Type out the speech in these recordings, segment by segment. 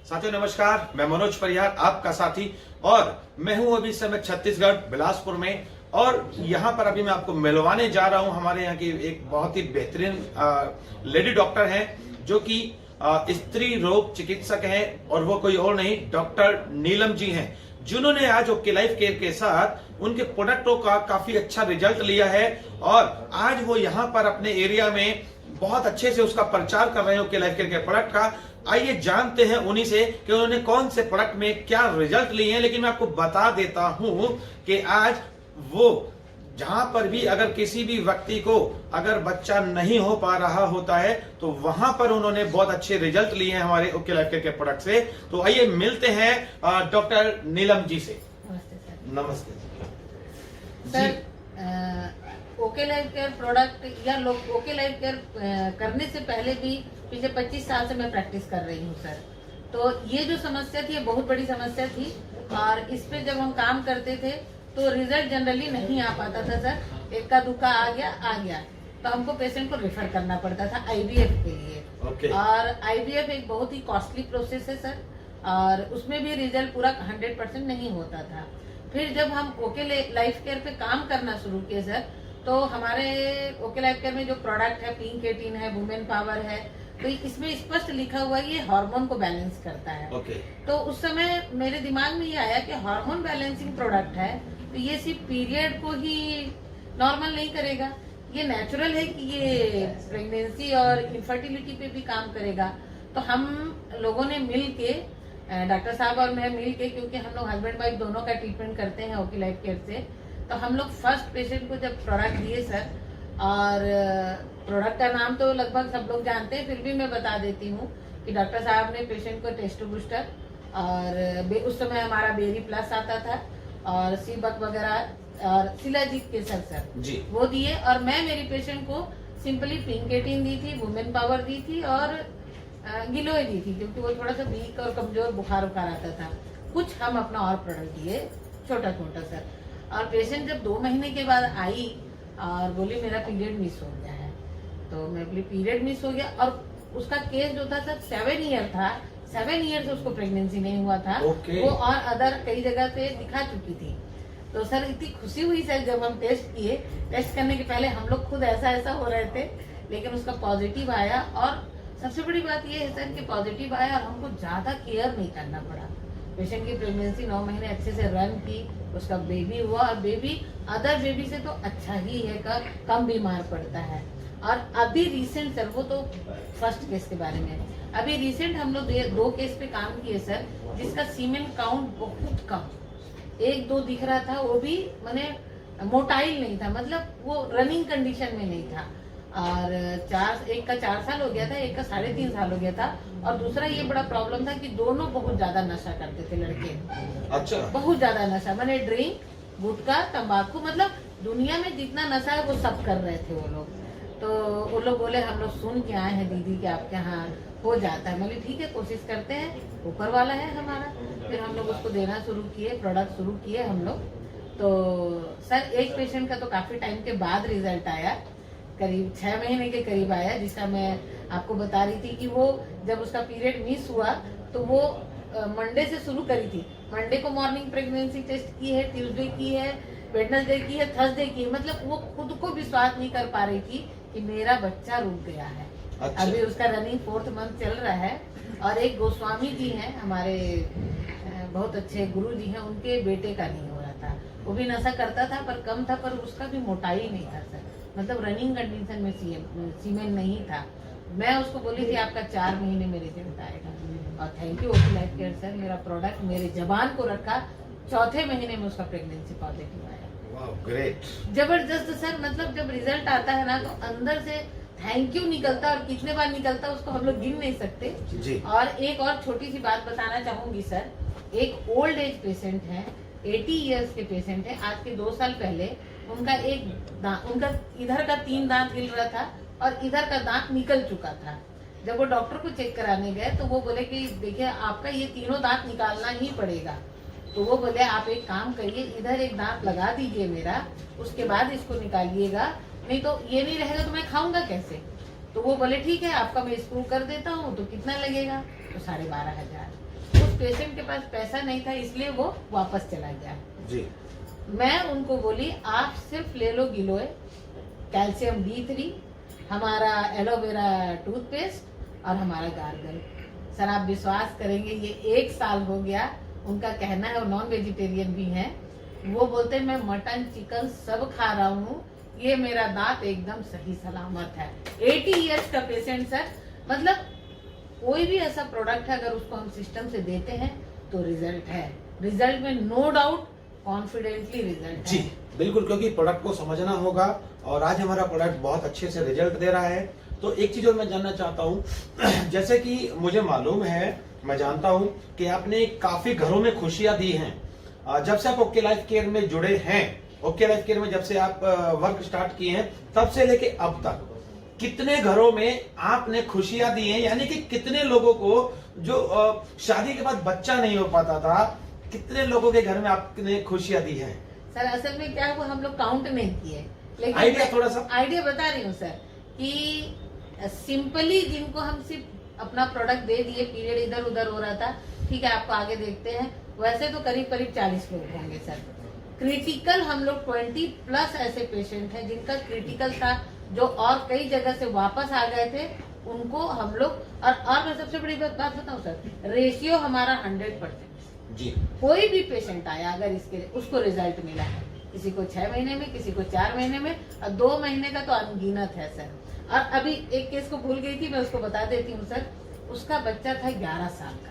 साथियों नमस्कार, मैं मनोज परिहार आपका साथी और मैं हूं अभी समय छत्तीसगढ़ बिलासपुर में। और यहां पर अभी मैं आपको मिलवाने जा रहा हूं हमारे यहाँ की एक बहुत ही बेहतरीन लेडी डॉक्टर हैं जो कि स्त्री रोग चिकित्सक हैं और वो कोई और नहीं डॉक्टर नीलम जी हैं, जिन्होंने आज ओके लाइफ केयर के साथ उनके प्रोडक्टों का काफी अच्छा रिजल्ट लिया है और आज वो यहाँ पर अपने एरिया में बहुत अच्छे से उसका प्रचार कर रहे हैं ओके लाइफ केयर के प्रोडक्ट का। आइए जानते हैं उन्हीं से कि उन्होंने कौन से प्रोडक्ट में क्या रिजल्ट लिए हैं। लेकिन मैं आपको बता देता हूं कि आज वो जहां पर भी अगर किसी भी व्यक्ति को अगर बच्चा नहीं हो पा रहा होता है तो वहां पर उन्होंने बहुत अच्छे रिजल्ट लिए हैं हमारे ओके लाइफ केयर के प्रोडक्ट से। तो आइए मिलते हैं डॉक्टर नीलम जी से। नमस्ते सर। नमस्ते sir, okay life care product या लोग ओके लाइफ केयर करने से पहले भी पिछले 25 साल से मैं प्रैक्टिस कर रही हूँ सर। तो ये जो समस्या थी ये बहुत बड़ी समस्या थी और इस पे जब हम काम करते थे तो रिजल्ट जनरली नहीं आ पाता था सर। एक का दुखा आ गया तो हमको पेशेंट को रेफर करना पड़ता था आईवीएफ के लिए। और आईवीएफ एक बहुत ही कॉस्टली प्रोसेस है सर और उसमें भी रिजल्ट पूरा 100% नहीं होता था। फिर जब हम ओके लाइफ केयर पे काम करना शुरू किए सर तो हमारे ओके लाइफ केयर में जो प्रोडक्ट है पिंक 18 है, वुमेन पावर है, तो इसमें स्पष्ट लिखा हुआ है ये हार्मोन को बैलेंस करता है। तो उस समय मेरे दिमाग में ये आया कि हार्मोन बैलेंसिंग प्रोडक्ट है तो ये सिर्फ पीरियड को ही नॉर्मल नहीं करेगा, ये नेचुरल है कि ये प्रेगनेंसी और इनफर्टिलिटी पे भी काम करेगा। तो हम लोगों ने मिल के डॉक्टर साहब और मैं मिल के, क्योंकि हम लोग हस्बैंड वाइफ दोनों का ट्रीटमेंट करते हैं ओके लाइफ केयर से, तो हम लोग फर्स्ट पेशेंट को जब प्रोडक्ट दिए सर, और प्रोडक्ट का नाम तो लगभग सब लोग जानते हैं फिर भी मैं बता देती हूँ कि डॉक्टर साहब ने पेशेंट को टेस्ट बूस्टर और उस समय हमारा बेरी प्लस आता था और सीबक वगैरह और शिलाजीत केसर सर जी वो दिए। और मैं मेरी पेशेंट को सिंपली पिंक 18 दी थी, वुमेन पावर दी थी और गिलोय दी थी क्योंकि वो थोड़ा सा वीक और कमजोर बुखार आता था। कुछ हम अपना और प्रोडक्ट दिए छोटा छोटा सर। और पेशेंट जब 2 महीने के बाद आई और बोली मेरा पीरियड मिस हो गया है, तो मैं बोली पीरियड मिस हो गया। और उसका केस जो था सर 7 ईयर था, 7 ईयर से उसको प्रेगनेंसी नहीं हुआ था। वो और अदर कई जगह से दिखा चुकी थी। तो सर इतनी खुशी हुई सर जब हम टेस्ट किए। टेस्ट करने के पहले हम लोग खुद ऐसा हो रहे थे लेकिन उसका पॉजिटिव आया। और सबसे बड़ी बात ये है सर कि पॉजिटिव आया और हमको ज्यादा केयर नहीं करना पड़ा। पेशेंट की प्रेगनेंसी 9 महीने अच्छे से रन की, उसका बेबी हुआ और बेबी अदर बेबी से तो अच्छा ही है, कम बीमार पड़ता है। और अभी रिसेंट सर, वो तो फर्स्ट केस के बारे में, अभी रिसेंट हम लोग 2 केस पे काम किए सर जिसका सीमेन काउंट बहुत कम, 1-2 दिख रहा था, वो भी माने मोटाइल नहीं था, मतलब वो रनिंग कंडीशन में नहीं था। और एक का 4 साल हो गया था, एक का 3.5 साल हो गया था। और दूसरा ये बड़ा प्रॉब्लम था कि दोनों बहुत ज्यादा नशा करते थे लड़के। अच्छा, बहुत ज्यादा नशा, माने ड्रिंक, गुटखा, तंबाकू, मतलब दुनिया में जितना नशा है वो सब कर रहे थे वो लोग। तो वो लोग बोले हम लोग सुन के आए हैं दीदी कि आपके यहाँ हो जाता है। मतलब ठीक है, कोशिश करते हैं, ऊपर वाला है हमारा। फिर हम लोग उसको देना शुरू किए, प्रोडक्ट शुरू किए हम लोग। तो सर एक पेशेंट का तो काफी टाइम के बाद रिजल्ट आया, करीब 6 महीने के करीब आया, जिसका मैं आपको बता रही थी कि वो जब उसका पीरियड मिस हुआ तो वो मंडे से शुरू करी थी। मंडे को मॉर्निंग प्रेगनेंसी टेस्ट की है, ट्यूसडे की है, वेडनेसडे की है, थर्सडे की है। मतलब वो खुद को विश्वास नहीं कर पा रही थी कि मेरा बच्चा रुक गया है। अच्छा। अभी उसका रनिंग 4th मंथ चल रहा है। और एक गोस्वामी जी हैं हमारे, बहुत अच्छे गुरु जी हैं, उनके बेटे का नहीं हो रहा था। वो भी नशा करता था पर कम था, पर उसका भी मोटाई नहीं था सर, मतलब रनिंग कंडीशन में सीमेन नहीं था। मैं उसको बोली थी आपका 4 महीने में रिजल्ट आएगा। और thank you okay life care sir, मेरा प्रोडक्ट मेरे जबान को रखा, 4थे महीने में उसका प्रेगनेंसी पॉजिटिव आया। वाह, ग्रेट, जबरदस्त सर। मतलब जब रिजल्ट आता है ना तो अंदर से थैंक यू निकलता, और कितने बार निकलता उसको हम लोग गिन नहीं सकते जी। और एक और छोटी सी बात बताना चाहूंगी सर, एक ओल्ड एज पेशेंट है, 80 इयर्स के पेशेंट है। आज के 2 साल पहले उनका उनका इधर का 3 दांत हिल रहा था और इधर का दांत निकल चुका था। जब वो डॉक्टर को चेक कराने गए तो वो बोले कि देखिए आपका ये तीनों दांत निकालना ही पड़ेगा। तो वो बोले आप एक काम करिए, इधर एक दांत लगा दीजिए मेरा, उसके बाद इसको निकालिएगा, नहीं तो ये नहीं रहेगा तो मैं खाऊंगा कैसे। तो वो बोले ठीक है आपका मैं स्क्रू कर देता हूँ, तो कितना लगेगा, तो 12,500। उस पेशेंट के पास पैसा नहीं था, इसलिए वो वापस चला गया। जी। मैं उनको बोली आप सिर्फ ले लो गिलोय, कैल्शियम D3, हमारा एलोवेरा टूथपेस्ट और हमारा गार्गल। सर आप विश्वास करेंगे, ये 1 साल हो गया। उनका कहना है, वो नॉन वेजिटेरियन भी हैं, वो बोलते हैं मैं मटन चिकन सब खा रहा हूँ, ये मेरा दांत एकदम सही सलामत है। 80 इयर्स का पेशेंट सर। मतलब कोई भी ऐसा प्रोडक्ट है, अगर उसको हम सिस्टम से देते हैं तो रिजल्ट है, रिजल्ट में नो डाउट, कॉन्फिडेंटली रिजल्ट जी है। बिल्कुल, क्योंकि प्रोडक्ट को समझना होगा और आज हमारा प्रोडक्ट बहुत अच्छे से रिजल्ट दे रहा है। तो एक चीज और मैं जानना चाहता हूँ, जैसे कि मुझे मालूम है, मैं जानता हूँ कि आपने काफी घरों में खुशियां दी हैं जब से आप ओके लाइफ केयर में जुड़े हैं। ओके लाइफ केयर में जब से आप वर्क स्टार्ट किए हैं, तब से लेके अब तक कितने घरों में आपने खुशियां दी हैं, यानी कि कितने लोगों को जो शादी के बाद बच्चा नहीं हो पाता था, कितने लोगों के घर में आपने खुशियां दी हैं? सर असल में क्या हुआ, हम लोग काउंट नहीं किए, लेकिन आइडिया थोड़ा सा आइडिया बता रही हूँ सर कि सिंपली जिनको हम सिर्फ अपना प्रोडक्ट दे दिए, पीरियड इधर उधर हो रहा था, ठीक है आपको आगे देखते हैं, वैसे तो करीब करीब 40 लोग होंगे सर। क्रिटिकल हम लोग 20+ ऐसे पेशेंट हैं जिनका क्रिटिकल था, जो और कई जगह से वापस आ गए थे, उनको हम लोग और मैं सबसे बड़ी बात बताऊं सर, रेशियो हमारा 100% जी। कोई भी पेशेंट आया अगर इसके उसको रिजल्ट मिला है, किसी को 6 महीने में, किसी को 4 महीने में, और 2 महीने का तो अनगिनत है सर। और अभी एक केस को भूल गई थी, मैं उसको बता देती हूँ सर। उसका बच्चा था 11 साल का,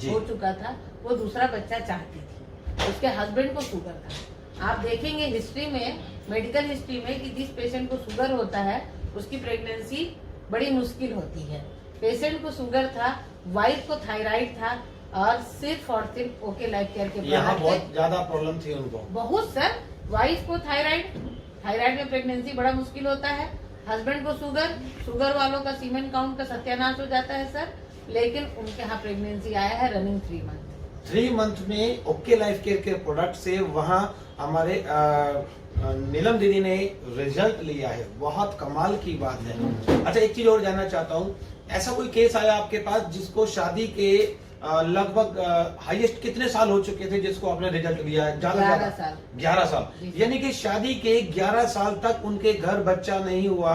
हो चुका था, वो दूसरा बच्चा चाहती थी, उसके हस्बैंड को शुगर था। आप देखेंगे हिस्ट्री में, मेडिकल हिस्ट्री में, कि जिस पेशेंट को शुगर होता है उसकी प्रेगनेंसी बड़ी मुश्किल होती है। पेशेंट को शुगर था, वाइफ को थायराइड था, और सिर्फ ओके लाइफ केयर के यहाँ बहुत ज्यादा प्रॉब्लम थी उनको, बहुत सर। वाइफ को थायराइड में प्रेगनेंसी बड़ा मुश्किल होता है, हस्बैंड को शुगर वालों का सीमेन काउंट का सत्यानाश हो जाता है सर। लेकिन उनके यहाँ प्रेगनेंसी आया है रनिंग 3 मंथ में ओके लाइफ केयर के प्रोडक्ट से वहाँ हमारे नीलम दीदी ने रिजल्ट लिया है। बहुत कमाल की बात है। अच्छा एक चीज और जानना चाहता हूँ, ऐसा कोई केस आया आपके पास जिसको शादी के लगभग हाईएस्ट कितने साल हो चुके थे जिसको आपने रिजल्ट लिया है? 11 साल। यानी कि शादी के 11 साल तक उनके घर बच्चा नहीं हुआ,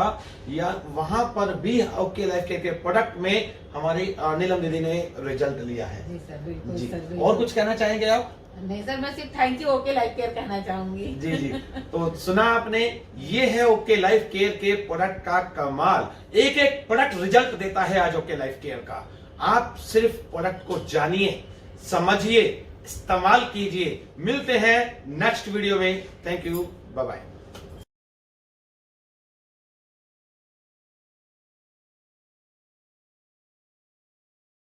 या वहां पर भी ओके लाइफ केयर के प्रोडक्ट में हमारी नीलम दीदी ने रिजल्ट लिया है। जी सर, बिल्कुल जी। सर, बिल्कुल। और कुछ कहना चाहेंगे आप? नहीं सर, मैं सिर्फ thank you okay life care कहना चाहूंगी। जी जी। तो सुना आपने, ये है ओके लाइफ केयर के प्रोडक्ट का कमाल। एक एक प्रोडक्ट रिजल्ट देता है आज ओके लाइफ केयर का। आप सिर्फ प्रोडक्ट को जानिए, समझिए, इस्तेमाल कीजिए। मिलते हैं नेक्स्ट वीडियो में। Thank you, bye bye.